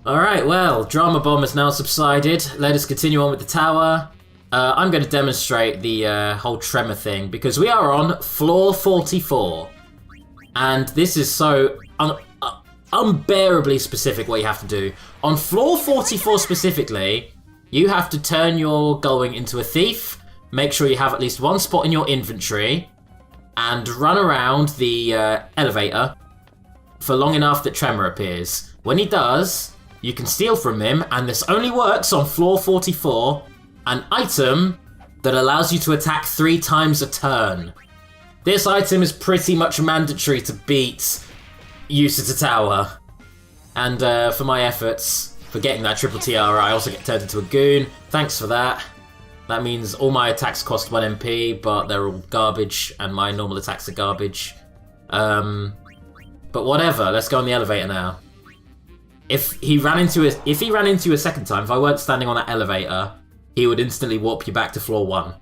Alright, well, drama bomb has now subsided. Let us continue on with the tower. I'm going to demonstrate the whole tremor thing, because we are on floor 44. And this is so unbearably specific what you have to do. On floor 44 specifically, you have to turn your going into a thief, make sure you have at least one spot in your inventory, and run around the elevator for long enough that Tremor appears. When he does, you can steal from him, and this only works on floor 44, an item that allows you to attack 3 times a turn. This item is pretty much mandatory to beat Use It a Tower. And for my efforts, for getting that triple tiara, I also get turned into a goon. Thanks for that. That means all my attacks cost 1 MP, but they're all garbage, and my normal attacks are garbage. But whatever, let's go on the elevator now. If he ran into you a second time, if I weren't standing on that elevator, he would instantly warp you back to floor 1.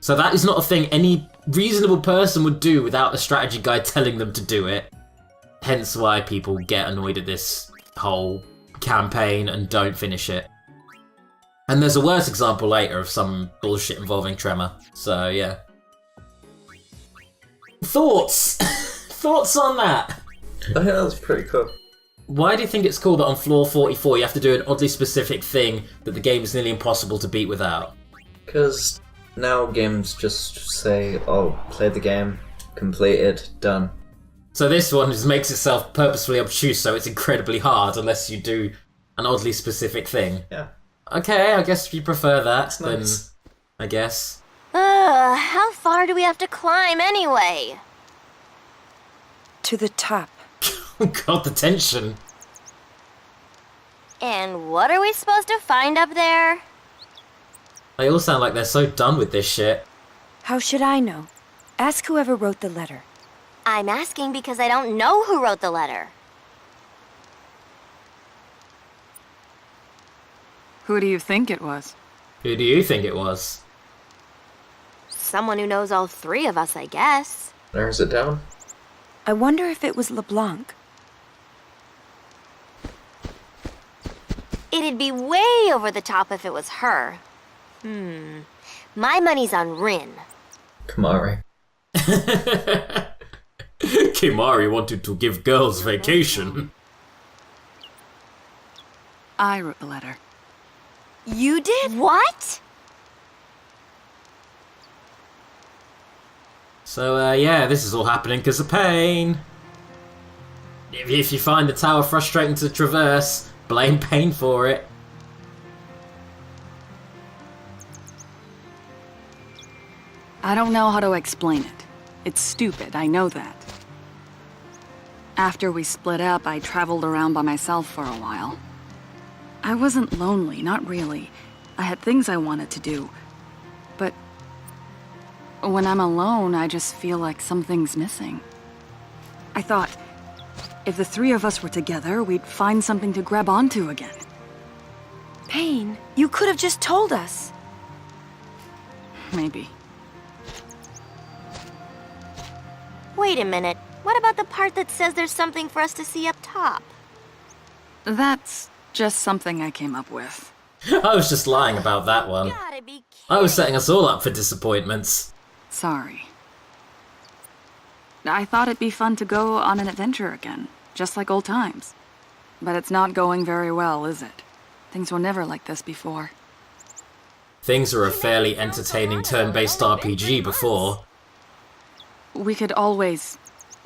So that is not a thing any reasonable person would do without a strategy guide telling them to do it. Hence why people get annoyed at this whole campaign and don't finish it. And there's a worse example later of some bullshit involving Tremor. So yeah. Thoughts? Thoughts on that? I think that was pretty cool. Why do you think it's cool that on floor 44 you have to do an oddly specific thing that the game is nearly impossible to beat without? Because now games just say, oh, play the game, completed, done. So this one just makes itself purposefully obtuse, so it's incredibly hard unless you do an oddly specific thing. Yeah. Okay, I guess if you prefer that, That's then nice. I guess. How far do we have to climb anyway? To the top. Oh god, the tension. And what are we supposed to find up there? They all sound like they're so done with this shit. How should I know? Ask whoever wrote the letter. I'm asking because I don't know who wrote the letter. Who do you think it was? Who do you think it was? Someone who knows all 3 of us, I guess. Narrows it down. I wonder if it was LeBlanc. It'd be way over the top if it was her. My money's on Rin. Kamari. Kimari wanted to give girls vacation. I wrote the letter. You did? What? So, yeah, this is all happening because of Pain. If you find the tower frustrating to traverse, blame Pain for it. I don't know how to explain it. It's stupid, I know that. After we split up, I traveled around by myself for a while. I wasn't lonely, not really. I had things I wanted to do. But when I'm alone, I just feel like something's missing. I thought, if the 3 of us were together, we'd find something to grab onto again. Pain, you could have just told us. Maybe. Wait a minute. What about the part that says there's something for us to see up top? That's just something I came up with. I was just lying about that one. Gotta be I was kidding. setting us all up for disappointments. Sorry. I thought it'd be fun to go on an adventure again, just like old times. But it's not going very well, is it? Things were never like this before. Things were a fairly entertaining turn-based RPG before. We could always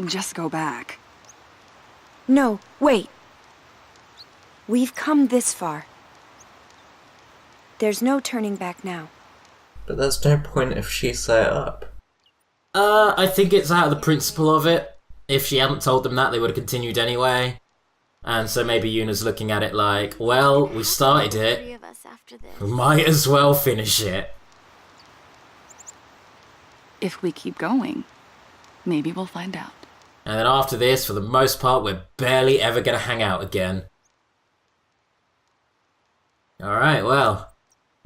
just go back. No, wait. We've come this far. There's no turning back now. But there's no point if she set it up. I think it's out of the principle of it. If she hadn't told them that, they would have continued anyway. And so maybe Yuna's looking at it like, well, we started 3 it. of us after this. We might as well finish it. If we keep going, maybe we'll find out. And then after this, for the most part, we're barely ever going to hang out again. Alright, well.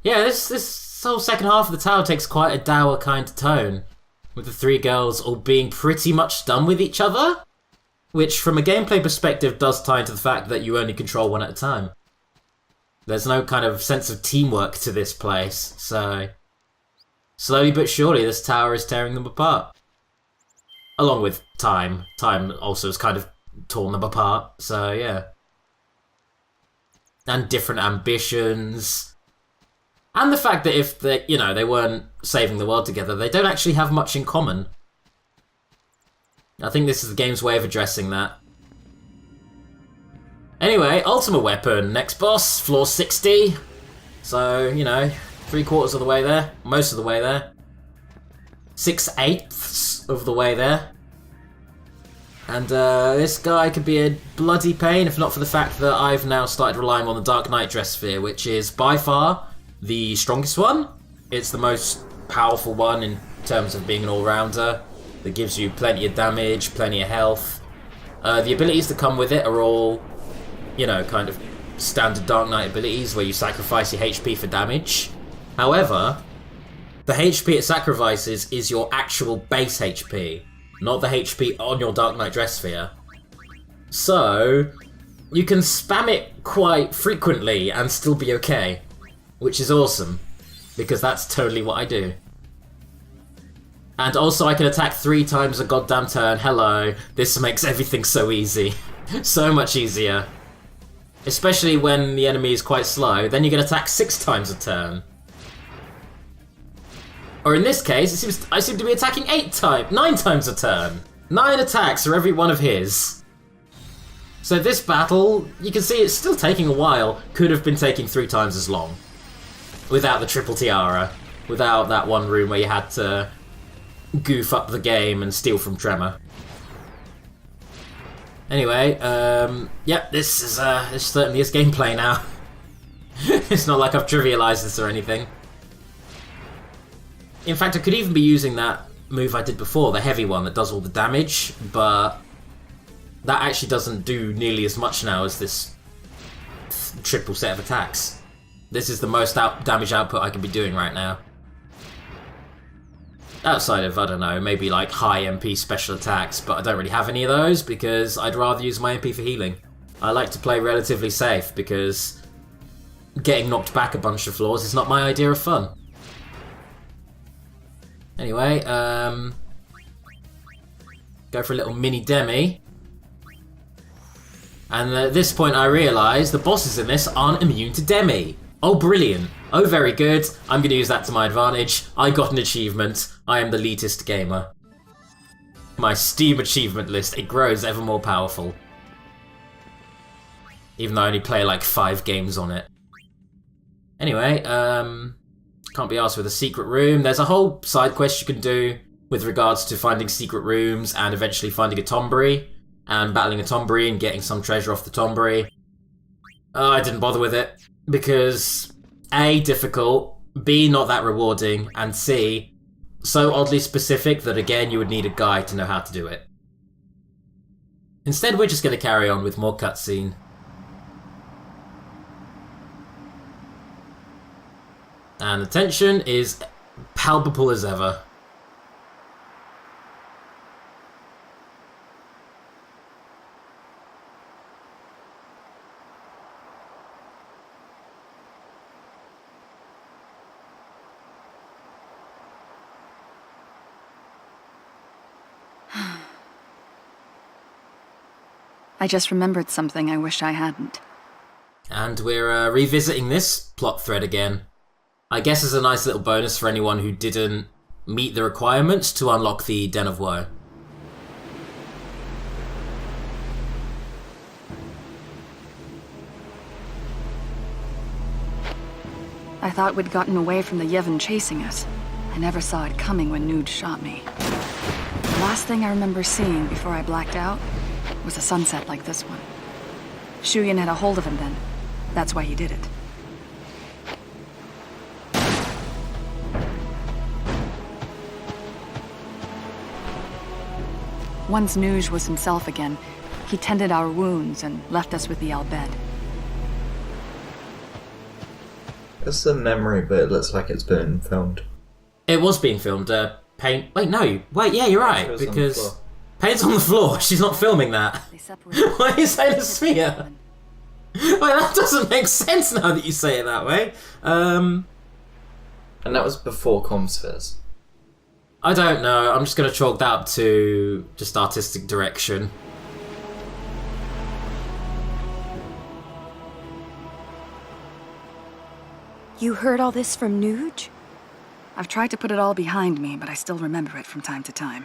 Yeah, this whole second half of the tower takes quite a dour kind of tone. With the 3 girls all being pretty much done with each other. which from a gameplay perspective does tie into the fact that you only control one at a time. There's no kind of sense of teamwork to this place, so slowly but surely this tower is tearing them apart. Along with time. Time also has kind of torn them apart, so yeah. And different ambitions. And the fact that if they, they weren't saving the world together, they don't actually have much in common. I think this is the game's way of addressing that. Anyway, ultimate weapon, next boss, floor 60. So, 3/4 of the way there, most of the way there. 6/8 of the way there. And this guy could be a bloody pain if not for the fact that I've now started relying on the Dark Knight Dress Sphere, which is by far the strongest one. It's the most powerful one in terms of being an all-rounder that gives you plenty of damage, plenty of health. The abilities that come with it are all, kind of standard Dark Knight abilities where you sacrifice your HP for damage. However, the HP it sacrifices is your actual base HP, not the HP on your Dark Knight Dress Sphere. So, you can spam it quite frequently and still be okay, which is awesome, because that's totally what I do. And also I can attack 3 times a goddamn turn. Hello, this makes everything so easy. So much easier. Especially when the enemy is quite slow, then you can attack 6 times a turn. Or in this case, I seem to be attacking 9 times a turn. 9 attacks for every one of his. So this battle, you can see it's still taking a while. Could have been taking 3 times as long. Without the triple tiara. Without that one room where you had to goof up the game and steal from Tremor. Anyway, this is certainly is gameplay now. It's not like I've trivialized this or anything. In fact, I could even be using that move I did before, the heavy one that does all the damage, but that actually doesn't do nearly as much now as this triple set of attacks. This is the most damage output I can be doing right now. Outside of, I don't know, maybe like high MP special attacks, but I don't really have any of those because I'd rather use my MP for healing. I like to play relatively safe because getting knocked back a bunch of floors is not my idea of fun. Anyway, go for a little mini demi. And at this point I realise the bosses in this aren't immune to demi. Oh, brilliant. Oh, very good. I'm going to use that to my advantage. I got an achievement. I am the elitist gamer. My Steam achievement list, it grows ever more powerful. Even though I only play like 5 games on it. Anyway, can't be asked with a secret room. There's a whole side quest you can do with regards to finding secret rooms and eventually finding a tombery and battling a tombery and getting some treasure off the tombery. I didn't bother with it because A, difficult, B, not that rewarding, and C, so oddly specific that again you would need a guide to know how to do it. Instead, we're just going to carry on with more cutscene. And the tension is palpable as ever. I just remembered something I wish I hadn't. And we're revisiting this plot thread again. I guess as a nice little bonus for anyone who didn't meet the requirements to unlock the Den of Woe. I thought we'd gotten away from the Yevon chasing us. I never saw it coming when Nude shot me. The last thing I remember seeing before I blacked out was a sunset like this one. Shuyan had a hold of him then. That's why he did it. Once Nuge was himself again, he tended our wounds and left us with the Al-Bed. It's a memory, but it looks like it's been filmed. It was being filmed. Wait, yeah, you're right, because Paint's on the floor. She's not filming that. They separated. Why are you saying a sphere? Wait, that doesn't make sense now that you say it that way. And that was before Comspheres. I don't know. I'm just going to chalk that up to just artistic direction. You heard all this from Nuge? I've tried to put it all behind me, but I still remember it from time to time.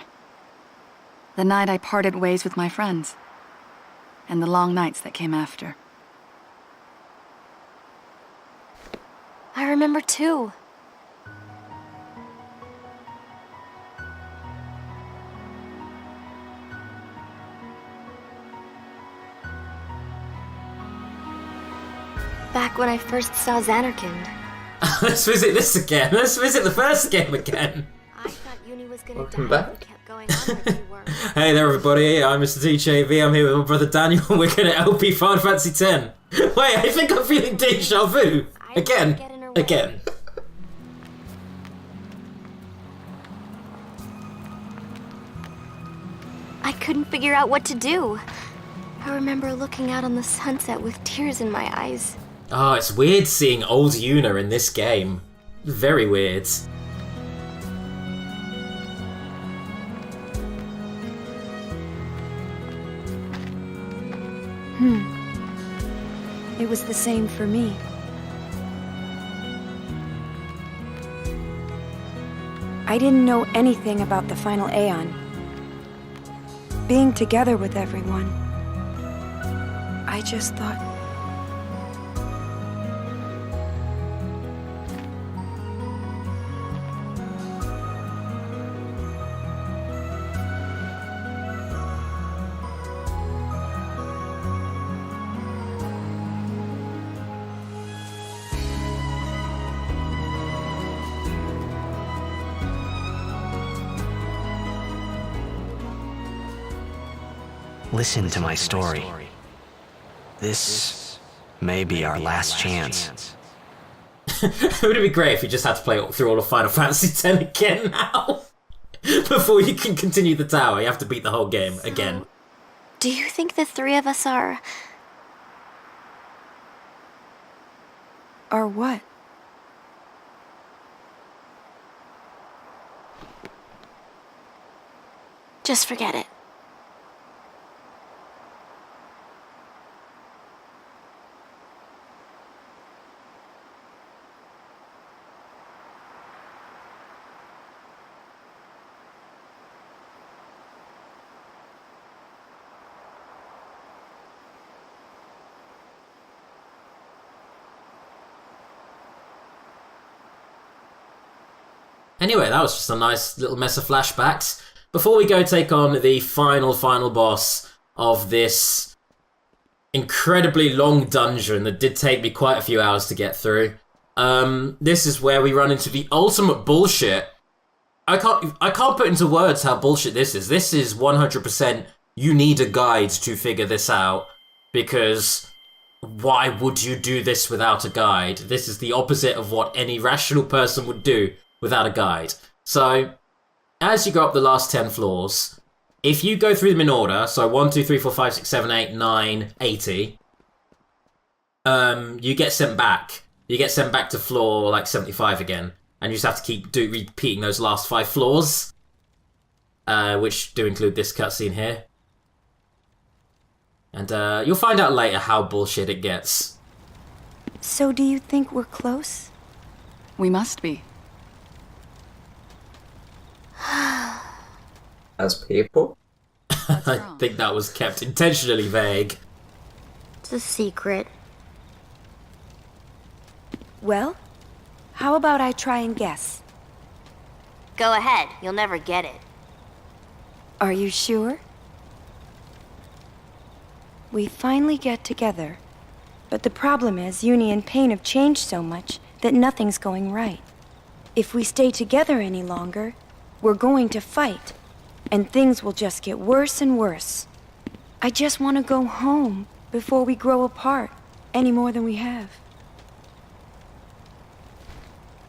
The night I parted ways with my friends, and the long nights that came after. I remember too. Back when I first saw Xanarkand. Let's visit this again. Let's visit the first game again. I thought Uni was gonna Welcome die back. and kept going on like you were. Hey there, everybody. I'm Mr. DJV. I'm here with my brother Daniel. We're going to LP Final Fantasy X. Wait, I think I'm feeling deja vu. I Again. get in her way. Again. I couldn't figure out what to do. I remember looking out on the sunset with tears in my eyes. Oh, it's weird seeing old Yuna in this game. Very weird. It was the same for me. I didn't know anything about the final Aeon. Being together with everyone, I just thought... Listen to my story. This may be our last chance. Would it be great if you just had to play through all of Final Fantasy X again now? Before you can continue the tower, you have to beat the whole game again. Do you think the three of us are... Or what? Just forget it. Anyway, that was just a nice little mess of flashbacks. Before we go take on the final boss of this incredibly long dungeon that did take me quite a few hours to get through, this is where we run into the ultimate bullshit. I can't put into words how bullshit this is. This is 100% you need a guide to figure this out, because why would you do this without a guide? This is the opposite of what any rational person would do without a guide. So, as you go up the last 10 floors, if you go through them in order, so 1, 2, 3, 4, 5, 6, 7, 8, 9, 80, you get sent back. You get sent back to floor, like, 75 again. And you just have to keep repeating those last 5 floors, which do include this cutscene here. And you'll find out later how bullshit it gets. So do you think we're close? We must be. As people? I think that was kept intentionally vague. It's a secret. Well, how about I try and guess? Go ahead, you'll never get it. Are you sure? We finally get together, but the problem is Uni and Pain have changed so much that nothing's going right. If we stay together any longer, we're going to fight, and things will just get worse and worse. I just want to go home before we grow apart any more than we have.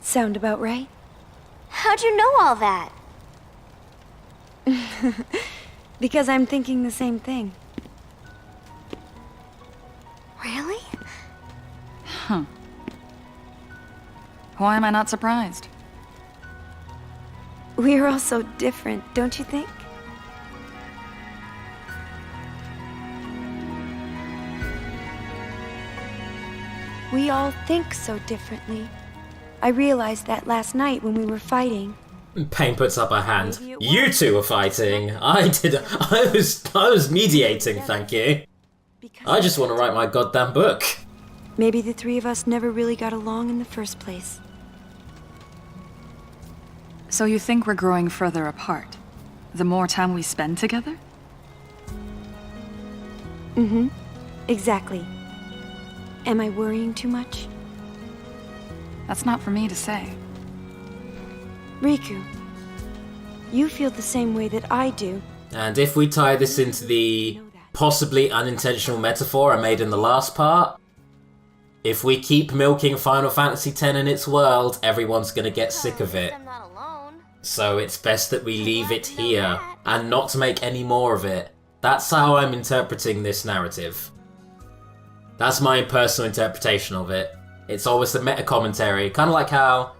Sound about right? How'd you know all that? Because I'm thinking the same thing. Really? Huh. Why am I not surprised? We're all so different, don't you think? We all think so differently. I realized that last night when we were fighting. Pain puts up her hand. You two were fighting. I was mediating, thank you. I just want to write my goddamn book. Maybe the three of us never really got along in the first place. So you think we're growing further apart? The more time we spend together? Mm-hmm. Exactly. Am I worrying too much? That's not for me to say. Riku, you feel the same way that I do. And if we tie this into the possibly unintentional metaphor I made in the last part, if we keep milking Final Fantasy X in its world, everyone's gonna get sick of it. I'm not alone. So it's best that we leave it here, and not to make any more of it. That's how I'm interpreting this narrative. That's my personal interpretation of it. It's always the meta-commentary, kind of like how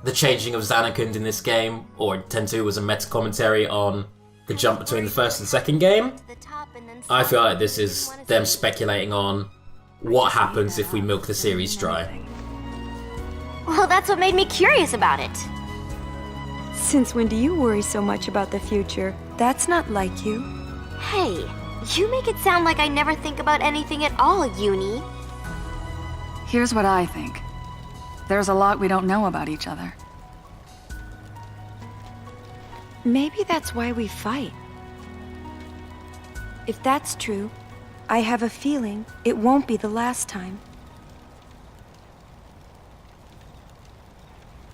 the changing of Zanarkand in this game, or 10-2, was a meta-commentary on the jump between the first and second game. I feel like this is them speculating on what happens if we milk the series dry. Well, that's what made me curious about it. Since when do you worry so much about the future? That's not like you. Hey, you make it sound like I never think about anything at all, Uni. Here's what I think. There's a lot we don't know about each other. Maybe that's why we fight. If that's true, I have a feeling it won't be the last time.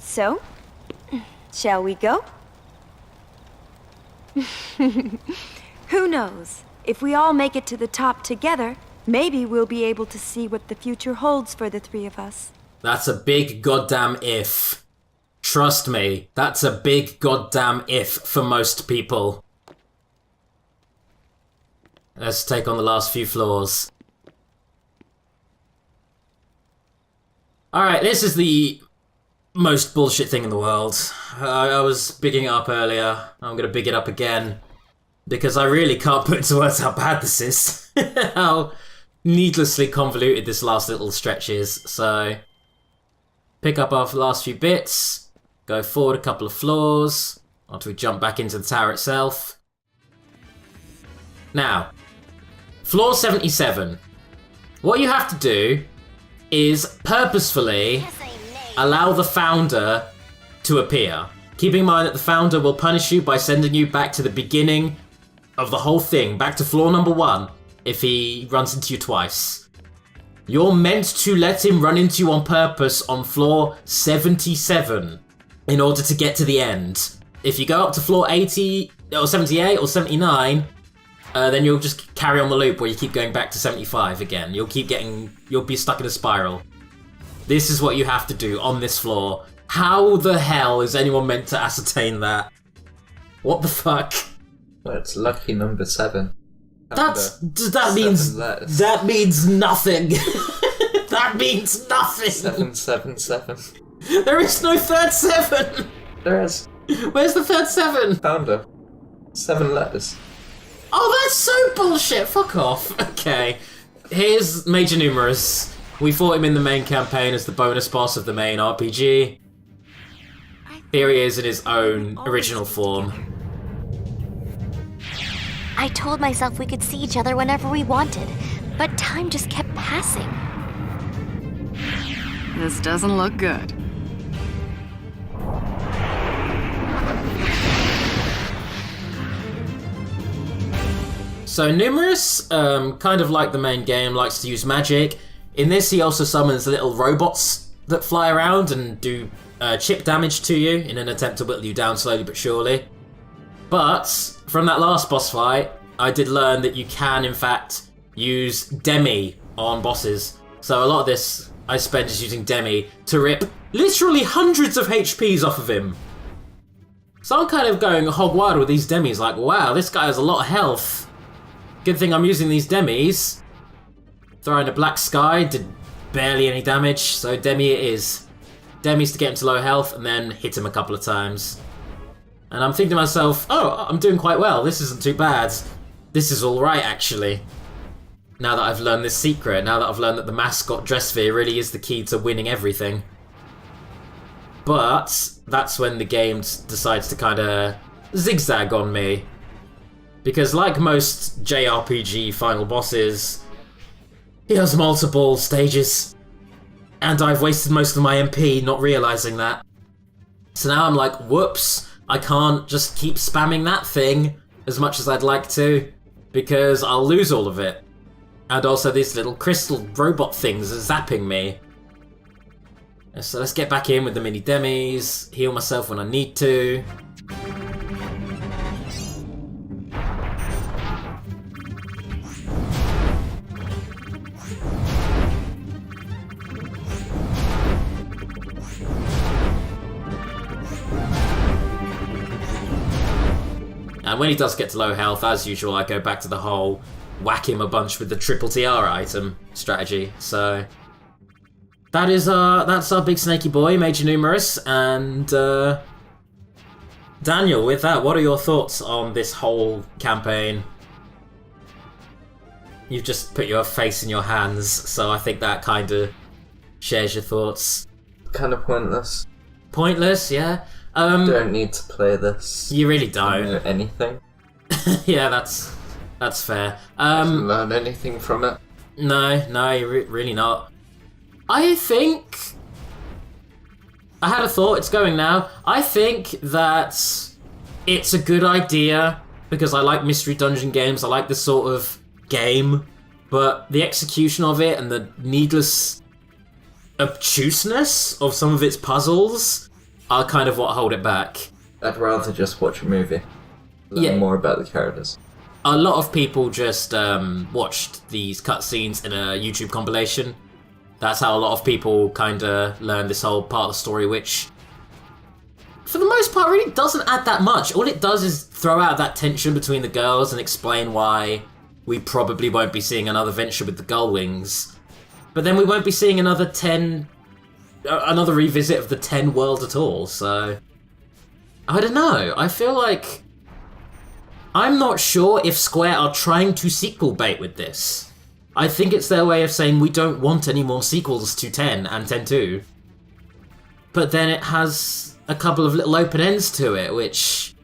So, shall we go? Who knows? If we all make it to the top together, maybe we'll be able to see what the future holds for the three of us. That's a big goddamn if. Trust me, that's a big goddamn if for most people. Let's take on the last few floors. Alright, this is the most bullshit thing in the world. I was bigging it up earlier. I'm gonna big it up again. Because I really can't put into words how bad this is. How needlessly convoluted this last little stretch is. So, pick up our last few bits. Go forward a couple of floors. After we jump back into the tower itself. Now, floor 77. What you have to do is purposefully allow the founder to appear. Keeping in mind that the founder will punish you by sending you back to the beginning of the whole thing, back to floor number 1, if he runs into you twice. You're meant to let him run into you on purpose on floor 77 in order to get to the end. If you go up to floor 80 or 78 or 79, then you'll just carry on the loop where you keep going back to 75 again. You'll be stuck in a spiral. This is what you have to do on this floor. How the hell is anyone meant to ascertain that? What the fuck? Well, it's lucky number 7. That means nothing. That means nothing. 777. There is no third 7. There is. Where's the third 7? Founder. 7 letters. Oh, that's so bullshit. Fuck off. Okay. Here's Major Numerous. We fought him in the main campaign as the bonus boss of the main RPG. Here he is in his own original form. I told myself we could see each other whenever we wanted, but time just kept passing. This doesn't look good. So Numerous, kind of like the main game, likes to use magic. In this, he also summons little robots that fly around and do chip damage to you in an attempt to whittle you down slowly but surely. But from that last boss fight, I did learn that you can, in fact, use Demi on bosses. So a lot of this I spent just using Demi to rip literally hundreds of HPs off of him. So I'm kind of going hog wild with these demis, like, wow, this guy has a lot of health. Good thing I'm using these demis. Throwing a black sky, did barely any damage, so demi it is. Demis to get him to low health, and then hit him a couple of times. And I'm thinking to myself, oh, I'm doing quite well, this isn't too bad. This is alright, actually. Now that I've learned this secret, now that I've learned that the mascot dress sphere really is the key to winning everything. But that's when the game decides to kind of zigzag on me. Because like most JRPG final bosses, he has multiple stages. And I've wasted most of my MP not realising that. So now I'm like, whoops, I can't just keep spamming that thing as much as I'd like to, because I'll lose all of it. And also these little crystal robot things are zapping me. So let's get back in with the mini demis, heal myself when I need to. And when he does get to low health, as usual, I go back to the whole whack him a bunch with the triple TR item strategy. So that's our big snaky boy, Major Numerous, and Daniel, with that, what are your thoughts on this whole campaign? You've just put your face in your hands, so I think that kind of shares your thoughts. Kind of pointless. Pointless, yeah. Don't need to play this. You really don't. Know anything. Yeah, that's fair. Haven't learned anything from it. No, you're really not. I think I had a thought. It's going now. I think that it's a good idea because I like mystery dungeon games. I like this sort of game, but the execution of it and the needless obtuseness of some of its puzzles are kind of what hold it back. I'd rather just watch a movie. Learn more about the characters. A lot of people just watched these cutscenes in a YouTube compilation. That's how a lot of people kind of learn this whole part of the story, which, for the most part, really doesn't add that much. All it does is throw out that tension between the girls and explain why we probably won't be seeing another venture with the Gullwings. But then we won't be seeing another revisit of the 10 world at all, so I don't know. I feel like I'm not sure if Square are trying to sequel bait with this. I think it's their way of saying we don't want any more sequels to 10 and 10-2. But then it has a couple of little open ends to it, which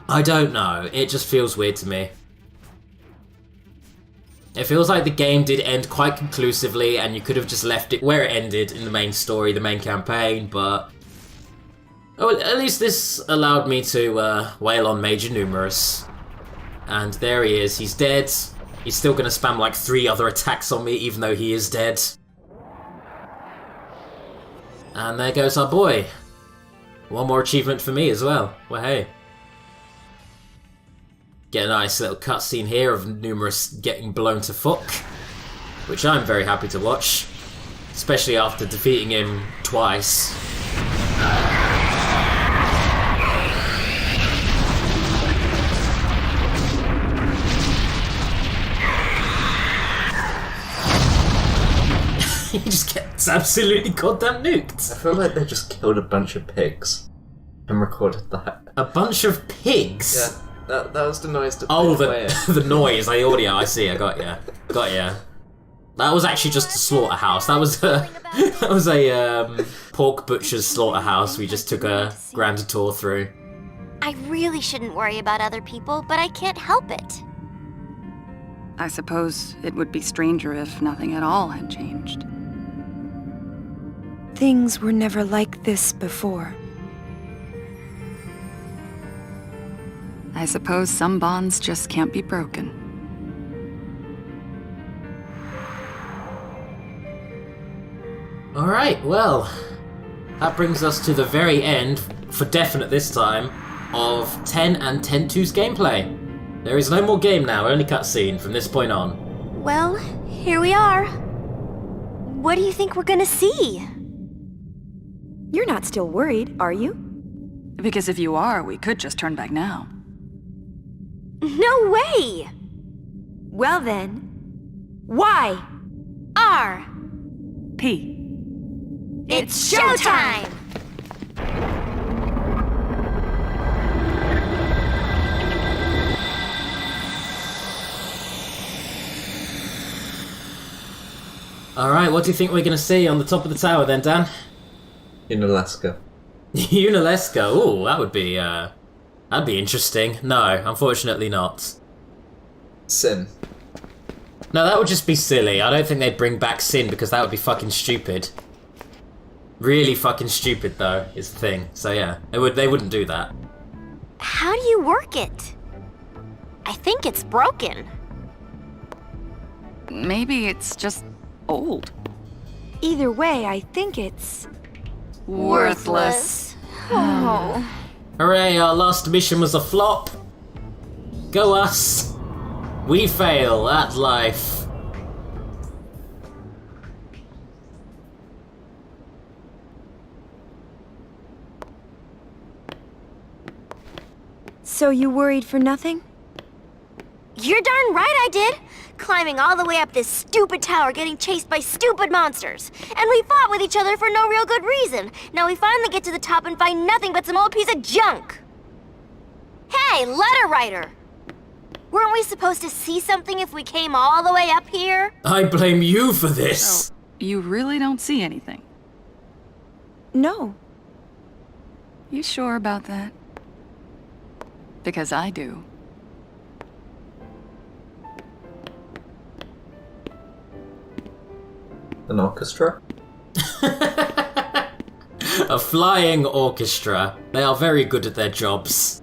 I don't know. It just feels weird to me. It feels like the game did end quite conclusively and you could have just left it where it ended in the main story, the main campaign, but at least this allowed me to wail on Major Numerous. And there he is, he's dead. He's still gonna spam like 3 other attacks on me even though he is dead. And there goes our boy. One more achievement for me as well. Well, hey. Get a nice little cutscene here of Numerous getting blown to fuck, which I'm very happy to watch, especially after defeating him twice. He just gets absolutely goddamn nuked. I feel like they just killed a bunch of pigs and recorded that. A bunch of pigs? Yeah. That was the noise that the noise, the audio, I see, I got ya. That was actually just a slaughterhouse. That was a pork butcher's slaughterhouse we just took a grand tour through. I really shouldn't worry about other people, but I can't help it. I suppose it would be stranger if nothing at all had changed. Things were never like this before. I suppose some bonds just can't be broken. Alright, well, that brings us to the very end, for definite this time, of 10 and 10-2's gameplay. There is no more game now, only cutscene from this point on. Well, here we are. What do you think we're gonna see? You're not still worried, are you? Because if you are, we could just turn back now. No way! Well then, Y. R. P. It's showtime! Alright, what do you think we're gonna see on the top of the tower then, Dan? In Alaska. Unalesca, ooh, that'd be interesting. No, unfortunately not. Sin. No, that would just be silly. I don't think they'd bring back Sin because that would be fucking stupid. Really fucking stupid, though, is the thing. So yeah, they wouldn't do that. How do you work it? I think it's broken. Maybe it's just old. Either way, I think it's... Worthless. Oh. Hooray, our last mission was a flop. Go us. We fail at life. So you worried for nothing? You're darn right I did! Climbing all the way up this stupid tower, getting chased by stupid monsters. And we fought with each other for no real good reason. Now we finally get to the top and find nothing but some old piece of junk. Hey, letter writer! Weren't we supposed to see something if we came all the way up here? I blame you for this. So, you really don't see anything? No. You sure about that? Because I do. An orchestra? A flying orchestra. They are very good at their jobs.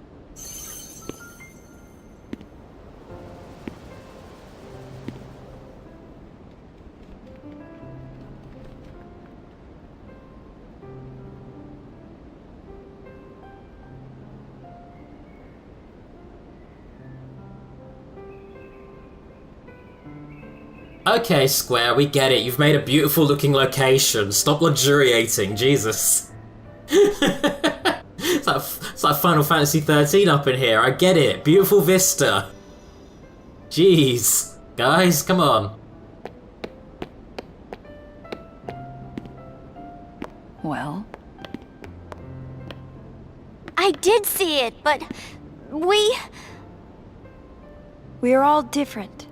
Okay, Square, we get it. You've made a beautiful looking location. Stop luxuriating, Jesus. It's like Final Fantasy 13 up in here. I get it. Beautiful vista. Jeez. Guys, come on. Well, I did see it, but we... We're all different.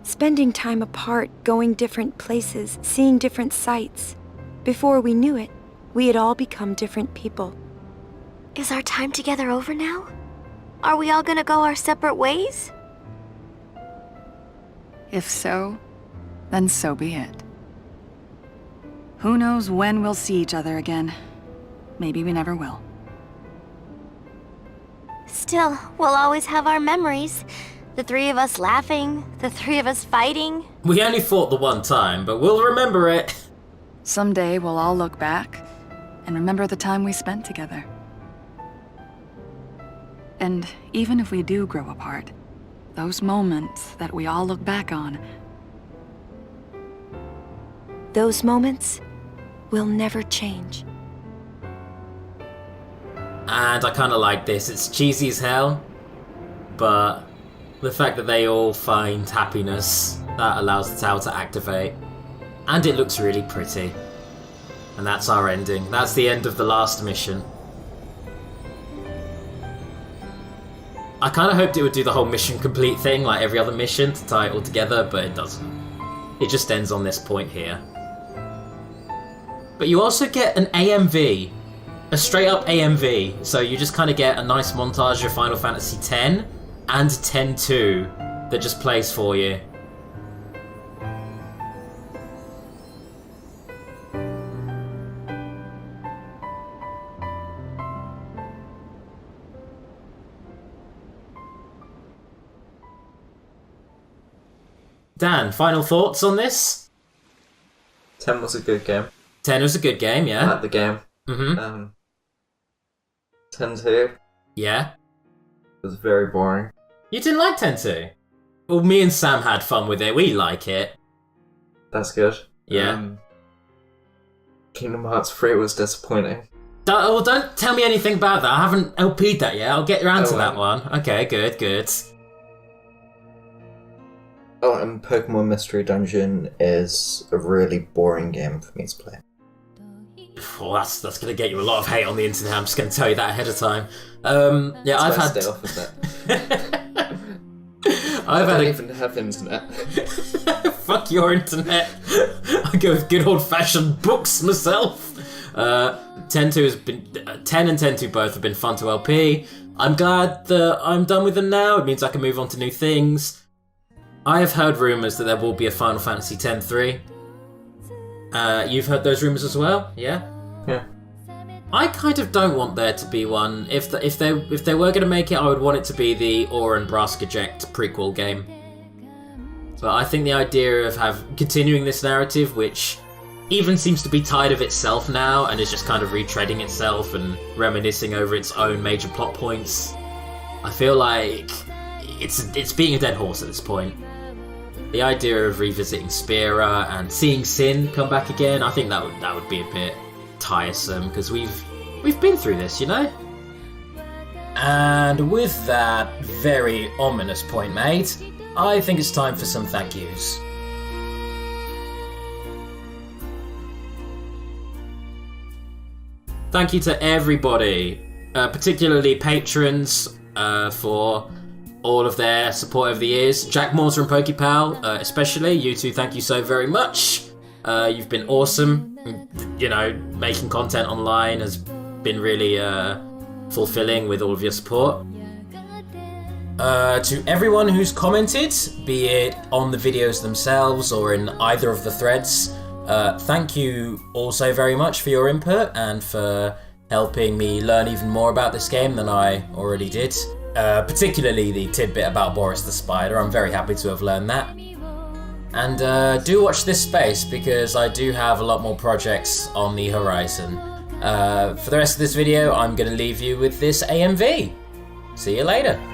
Spending time apart, going different places, seeing different sights. Before we knew it, we had all become different people. Is our time together over now? Are we all gonna go our separate ways? if so, then so be it. Who knows when we'll see each other again? Maybe we never will. Still, we'll always have our memories. The three of us laughing, the three of us fighting. We only fought the one time, but we'll remember it. Someday we'll all look back and remember the time we spent together. And even if we do grow apart, those moments that we all look back on, those moments will never change. And I kind of like this. It's cheesy as hell, but the fact that they all find happiness, that allows the tower to activate. And it looks really pretty. And that's our ending. That's the end of the last mission. I kind of hoped it would do the whole mission complete thing, like every other mission, to tie it all together, but it doesn't. It just ends on this point here. But you also get an AMV. A straight up AMV. So you just kind of get a nice montage of Final Fantasy X and X-2 that just plays for you. Dan, final thoughts on this? 10 was a good game. 10 was a good game, I yeah. liked the game. Mm-hmm. 10-2 Yeah. was very boring. You didn't like 10-2? Well, me and Sam had fun with it. We like it. That's good. Yeah. Kingdom Hearts 3 was disappointing. Don't tell me anything about that. I haven't LP'd that yet. I'll get around to that one. Okay, good. Oh, and Pokemon Mystery Dungeon is a really boring game for me to play. Oh, that's going to get you a lot of hate on the internet. I'm just going to tell you that ahead of time. Yeah, That's I've why I had... stay off of that. I don't even have internet. Fuck your internet. I go with good old-fashioned books myself. 10-2 has been 10 and 10-2 both have been fun to LP. I'm glad that I'm done with them now. It means I can move on to new things. I have heard rumours that there will be a Final Fantasy X-3. You've heard those rumours as well, yeah? Yeah. I kind of don't want there to be one. If they were going to make it, I would want it to be the Aura and Brask Eject prequel game. But I think the idea of continuing this narrative, which even seems to be tired of itself now and is just kind of retreading itself and reminiscing over its own major plot points, I feel like it's being a dead horse at this point. The idea of revisiting Spira and seeing Sin come back again, I think that would be a bit tiresome because we've been through this, you know? And with that very ominous point made, I think it's time for some thank yous. Thank you to everybody, particularly patrons, for all of their support over the years. Jack Mortar and Pokepal, especially, you two, thank you so very much. You've been awesome. You know, making content online has been really fulfilling with all of your support. To everyone who's commented, be it on the videos themselves or in either of the threads, thank you also very much for your input and for helping me learn even more about this game than I already did. Particularly the tidbit about Boris the Spider, I'm very happy to have learned that. And do watch this space because I do have a lot more projects on the horizon. For the rest of this video, I'm going to leave you with this AMV. See you later. "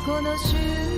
この瞬